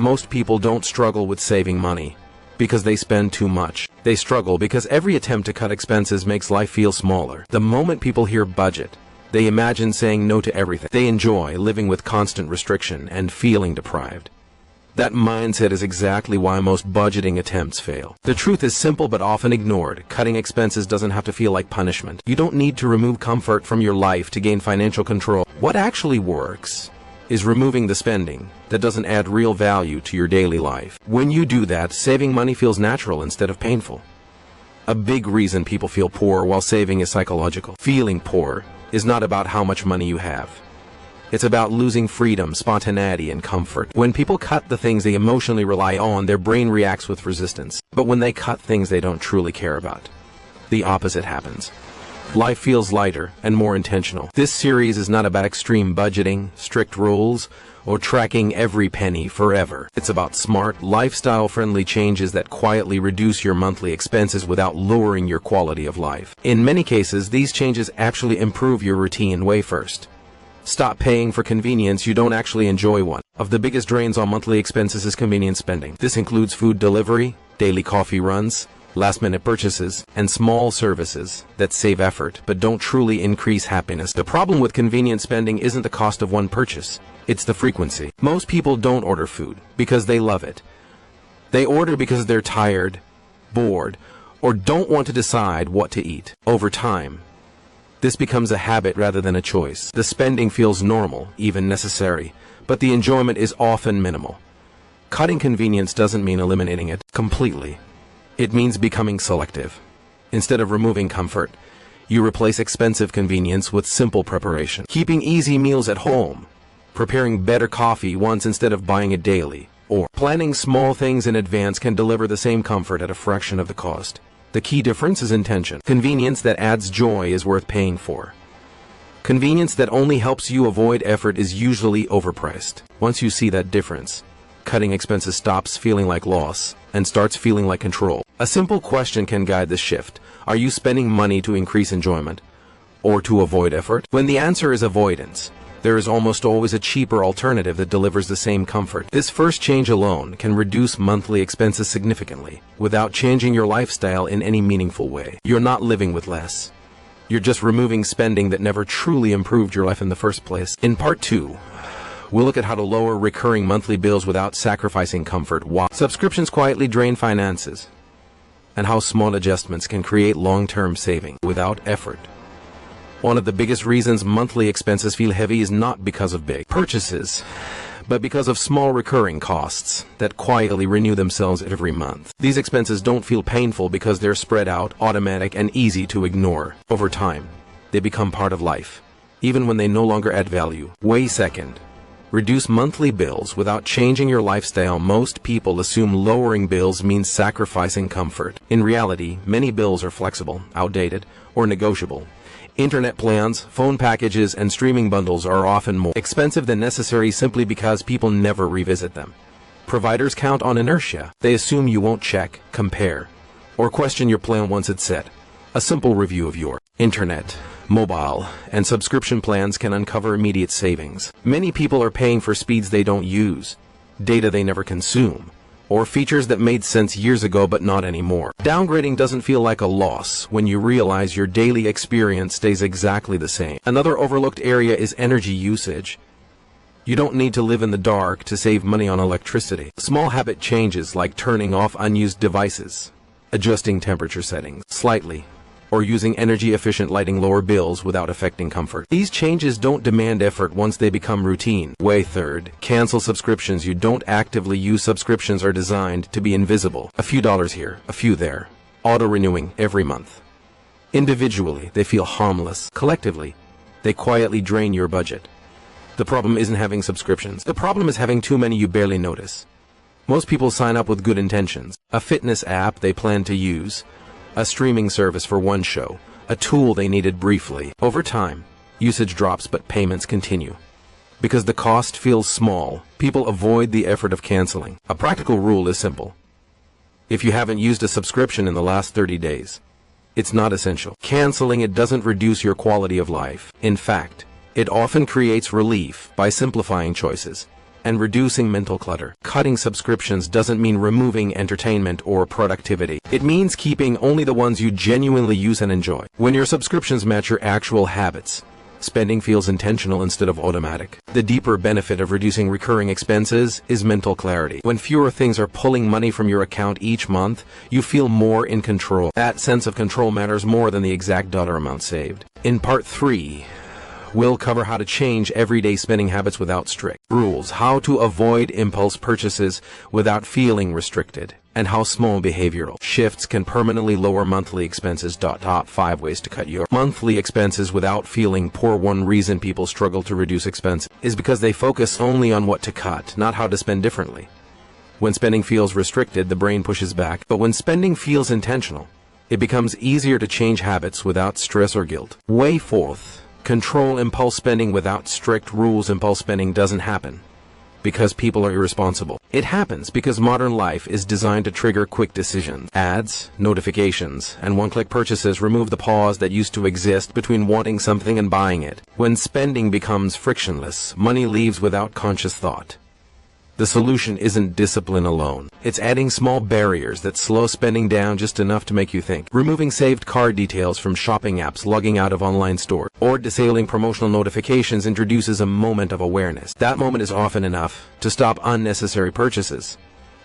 Most people don't struggle with saving money because they spend too much. They struggle because every attempt to cut expenses makes life feel smaller. The moment people hear budget, they imagine saying no to everything. They enjoy living with constant restriction and feeling deprived. That mindset is exactly why most budgeting attempts fail. The truth is simple but often ignored. Cutting expenses doesn't have to feel like punishment. You don't need to remove comfort from your life to gain financial control. What actually works is removing the spending that doesn't add real value to your daily life. When you do that, saving money feels natural instead of painful. A big reason people feel poor while saving is psychological. Feeling poor is not about how much money you have. It's about losing freedom, spontaneity, and comfort. When people cut the things they emotionally rely on, their brain reacts with resistance. But when they cut things they don't truly care about, the opposite happens. Life feels lighter and more intentional. This series is not about extreme budgeting, strict rules, or tracking every penny forever. It's about smart, lifestyle-friendly changes that quietly reduce your monthly expenses without lowering your quality of life. In many cases, these changes actually improve your routine way first. Stop paying for convenience you don't actually enjoy. One of the biggest drains on monthly expenses is convenience spending. This includes food delivery, daily coffee runs, last-minute purchases, and small services that save effort but don't truly increase happiness. The problem with convenience spending isn't the cost of one purchase, it's the frequency. Most people don't order food because they love it. They order because they're tired, bored, or don't want to decide what to eat. Over time, this becomes a habit rather than a choice. The spending feels normal, even necessary, but the enjoyment is often minimal. Cutting convenience doesn't mean eliminating it completely. It means becoming selective. Instead of removing comfort, you replace expensive convenience with simple preparation. Keeping easy meals at home, preparing better coffee once instead of buying it daily, or planning small things in advance can deliver the same comfort at a fraction of the cost. The key difference is intention. Convenience that adds joy is worth paying for. Convenience that only helps you avoid effort is usually overpriced. Once you see that difference, cutting expenses stops feeling like loss and starts feeling like control. A simple question can guide this shift. Are you spending money to increase enjoyment or to avoid effort? When the answer is avoidance, there is almost always a cheaper alternative that delivers the same comfort. This first change alone can reduce monthly expenses significantly without changing your lifestyle in any meaningful way. You're not living with less. You're just removing spending that never truly improved your life in the first place. In part 2, we'll look at how to lower recurring monthly bills without sacrificing comfort, why subscriptions quietly drain finances, and how small adjustments can create long-term saving without effort. One of the biggest reasons monthly expenses feel heavy is not because of big purchases, but because of small recurring costs that quietly renew themselves every month. These expenses don't feel painful because they're spread out, automatic, and easy to ignore. Over time, they become part of life, even when they no longer add value. Way second, reduce monthly bills without changing your lifestyle. Most people assume lowering bills means sacrificing comfort. In reality, many bills are flexible, outdated, or negotiable. Internet plans, phone packages, and streaming bundles are often more expensive than necessary simply because people never revisit them. Providers count on inertia. They assume you won't check, compare, or question your plan once it's set. A simple review of your internet, mobile, and subscription plans can uncover immediate savings. Many people are paying for speeds they don't use, data they never consume, or features that made sense years ago but not anymore. Downgrading doesn't feel like a loss when you realize your daily experience stays exactly the same. Another overlooked area is energy usage. You don't need to live in the dark to save money on electricity. Small habit changes like turning off unused devices, adjusting temperature settings slightly, or using energy-efficient lighting lower bills without affecting comfort. These changes don't demand effort once they become routine. Way third, cancel subscriptions you don't actively use. Subscriptions are designed to be invisible. A few dollars here, a few there, auto-renewing every month. Individually, they feel harmless. Collectively, they quietly drain your budget. The problem isn't having subscriptions. The problem is having too many you barely notice. Most people sign up with good intentions. A fitness app they plan to use, a streaming service for one show, a tool they needed briefly. Over time, usage drops but payments continue. Because the cost feels small, people avoid the effort of canceling. A practical rule is simple. If you haven't used a subscription in the last 30 days, it's not essential. Canceling it doesn't reduce your quality of life. In fact, it often creates relief by simplifying choices. and reducing mental clutter. Cutting subscriptions doesn't mean removing entertainment or productivity. It means keeping only the ones you genuinely use and enjoy. When your subscriptions match your actual habits, spending feels intentional instead of automatic. The deeper benefit of reducing recurring expenses is mental clarity. When fewer things are pulling money from your account each month, you feel more in control. That sense of control matters more than the exact dollar amount saved. In part 3, we'll cover how to change everyday spending habits without strict rules, how to avoid impulse purchases without feeling restricted, and how small behavioral shifts can permanently lower monthly expenses. Top 5 ways to cut your monthly expenses without feeling poor. One reason people struggle to reduce expenses is because they focus only on what to cut, not how to spend differently. When spending feels restricted, the brain pushes back, but when spending feels intentional, it becomes easier to change habits without stress or guilt. Way 4th. Control impulse spending without strict rules. Impulse spending doesn't happen because people are irresponsible. It happens because modern life is designed to trigger quick decisions. Ads, notifications, and one-click purchases remove the pause that used to exist between wanting something and buying it. When spending becomes frictionless, money leaves without conscious thought. The solution isn't discipline alone. It's adding small barriers that slow spending down just enough to make you think. Removing saved card details from shopping apps, logging out of online stores, or disabling promotional notifications introduces a moment of awareness. That moment is often enough to stop unnecessary purchases.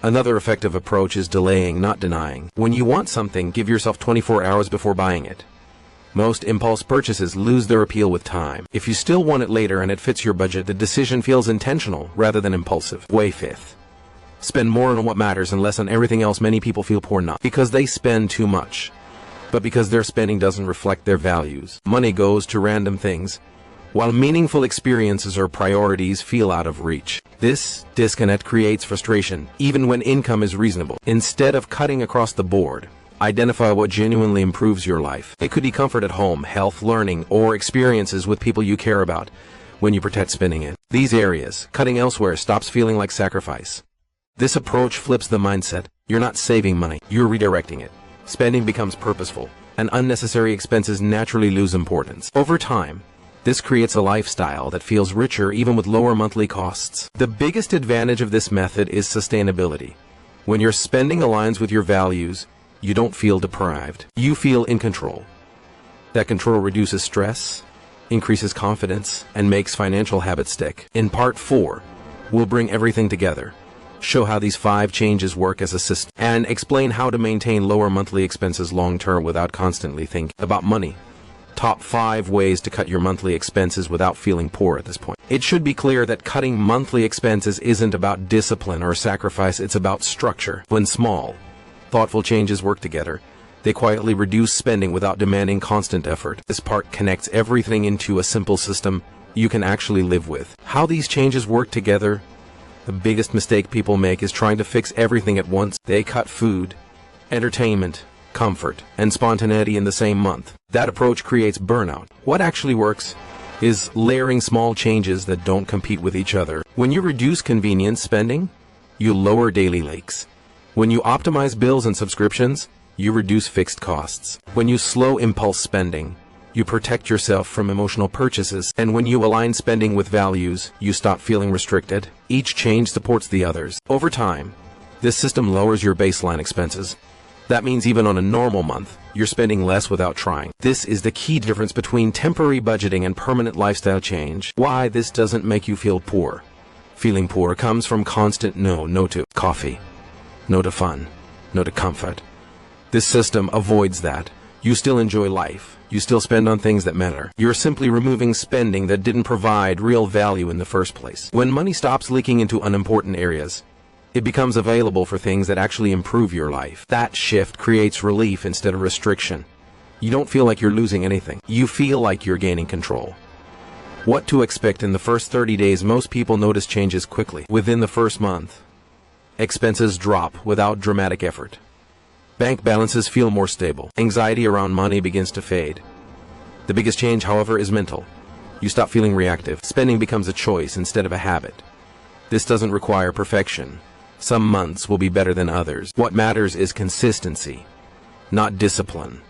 Another effective approach is delaying, not denying. When you want something, give yourself 24 hours before buying it. Most impulse purchases lose their appeal with time. If you still want it later and it fits your budget, the decision feels intentional rather than impulsive. Way 5th. Spend more on what matters and less on everything else. Many people feel poor not because they spend too much, but because their spending doesn't reflect their values. Money goes to random things, while meaningful experiences or priorities feel out of reach. This disconnect creates frustration, even when income is reasonable. Instead of cutting across the board, identify what genuinely improves your life. It could be comfort at home, health, learning, or experiences with people you care about. When you protect spending in these areas, cutting elsewhere stops feeling like sacrifice. This approach flips the mindset. You're not saving money, you're redirecting it. Spending becomes purposeful, and unnecessary expenses naturally lose importance. Over time, this creates a lifestyle that feels richer even with lower monthly costs. The biggest advantage of this method is sustainability. When your spending aligns with your values, you don't feel deprived. You feel in control. That control reduces stress, increases confidence, and makes financial habits stick. In part 4, we'll bring everything together, show how these 5 changes work as a system, and explain how to maintain lower monthly expenses long-term without constantly thinking about money. Top 5 ways to cut your monthly expenses without feeling poor at this point. It should be clear that cutting monthly expenses isn't about discipline or sacrifice, it's about structure. When small, thoughtful changes work together, they quietly reduce spending without demanding constant effort. This part connects everything into a simple system you can actually live with. How these changes work together? The biggest mistake people make is trying to fix everything at once. They cut food, entertainment, comfort, and spontaneity in the same month. That approach creates burnout. What actually works is layering small changes that don't compete with each other. When you reduce convenience spending, you lower daily leaks. When you optimize bills and subscriptions, you reduce fixed costs. When you slow impulse spending, you protect yourself from emotional purchases. And when you align spending with values, you stop feeling restricted. Each change supports the others. Over time, this system lowers your baseline expenses. That means even on a normal month, you're spending less without trying. This is the key difference between temporary budgeting and permanent lifestyle change. Why this doesn't make you feel poor. Feeling poor comes from constant no to coffee, no to fun, no to comfort. This system avoids that. You still enjoy life. You still spend on things that matter. You're simply removing spending that didn't provide real value in the first place. When money stops leaking into unimportant areas, it becomes available for things that actually improve your life. That shift creates relief instead of restriction. You don't feel like you're losing anything. You feel like you're gaining control. What to expect in the first 30 days? Most people notice changes quickly. Within the first month, expenses drop without dramatic effort. Bank balances feel more stable. Anxiety around money begins to fade. The biggest change, however, is mental. You stop feeling reactive. Spending becomes a choice instead of a habit. This doesn't require perfection. Some months will be better than others. What matters is consistency, not discipline.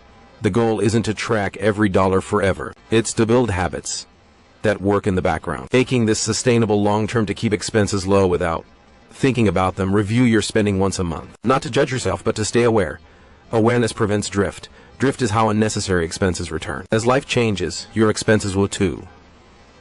The goal isn't to track every dollar forever. It's to build habits that work in the background, making this sustainable long-term to keep expenses low without thinking about them. Review your spending once a month. Not to judge yourself, but to stay aware. Awareness prevents drift. Drift is how unnecessary expenses return. As life changes, your expenses will too.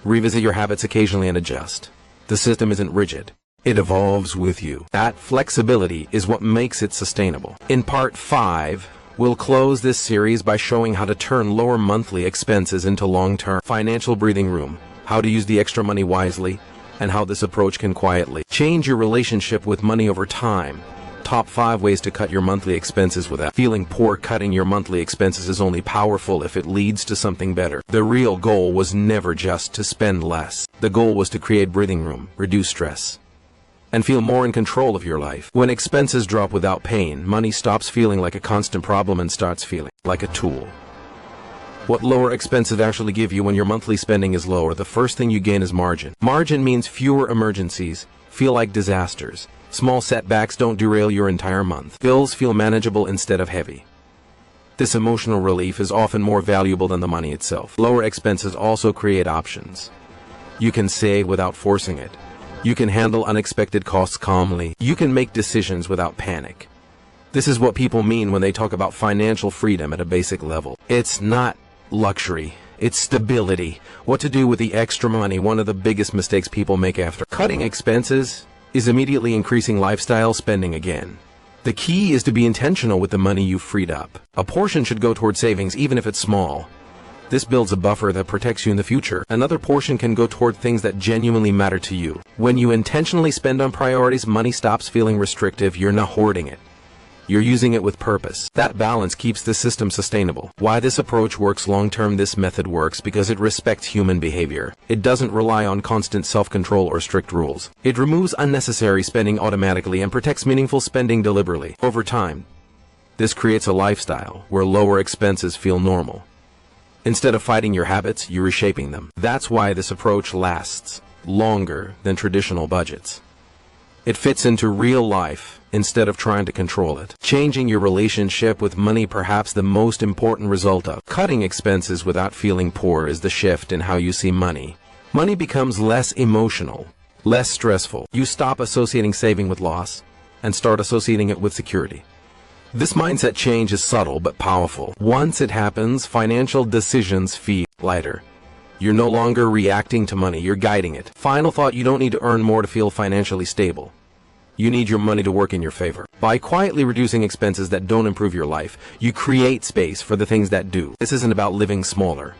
Revisit your habits occasionally and adjust. The system isn't rigid. It evolves with you. That flexibility is what makes it sustainable. In part 5, we'll close this series by showing how to turn lower monthly expenses into long-term financial breathing room, how to use the extra money wisely, and how this approach can quietly change your relationship with money over time. Top 5 ways to cut your monthly expenses without feeling poor. Cutting your monthly expenses is only powerful if it leads to something better. The real goal was never just to spend less. The goal was to create breathing room, reduce stress, and feel more in control of your life. When expenses drop without pain, money stops feeling like a constant problem and starts feeling like a tool. What lower expenses actually give you when your monthly spending is lower? The first thing you gain is margin. Margin means fewer emergencies feel like disasters. Small setbacks don't derail your entire month. Bills feel manageable instead of heavy. This emotional relief is often more valuable than the money itself. Lower expenses also create options. You can save without forcing it. You can handle unexpected costs calmly. You can make decisions without panic. This is what people mean when they talk about financial freedom at a basic level. It's not luxury. It's stability. What to do with the extra money? One of the biggest mistakes people make after cutting expenses is immediately increasing lifestyle spending again. The key is to be intentional with the money you freed up. A portion should go toward savings, even if it's small. This builds a buffer that protects you in the future. Another portion can go toward things that genuinely matter to you. When you intentionally spend on priorities, money stops feeling restrictive. You're not hoarding it. You're using it with purpose. That balance keeps the system sustainable. Why this approach works long-term? This method works because it respects human behavior. It doesn't rely on constant self-control or strict rules. It removes unnecessary spending automatically and protects meaningful spending deliberately. Over time, this creates a lifestyle where lower expenses feel normal. Instead of fighting your habits, you're reshaping them. That's why this approach lasts longer than traditional budgets. It fits into real life instead of trying to control it. Changing your relationship with money. Perhaps the most important result of cutting expenses without feeling poor is the shift in how you see money. Money becomes less emotional, less stressful. You stop associating saving with loss and start associating it with security. This mindset change is subtle but powerful. Once it happens, financial decisions feel lighter. You're no longer reacting to money, you're guiding it. Final thought: you don't need to earn more to feel financially stable. You need your money to work in your favor. By quietly reducing expenses that don't improve your life, you create space for the things that do. This isn't about living smaller.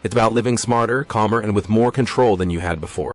It's about living smarter, calmer, and with more control than you had before.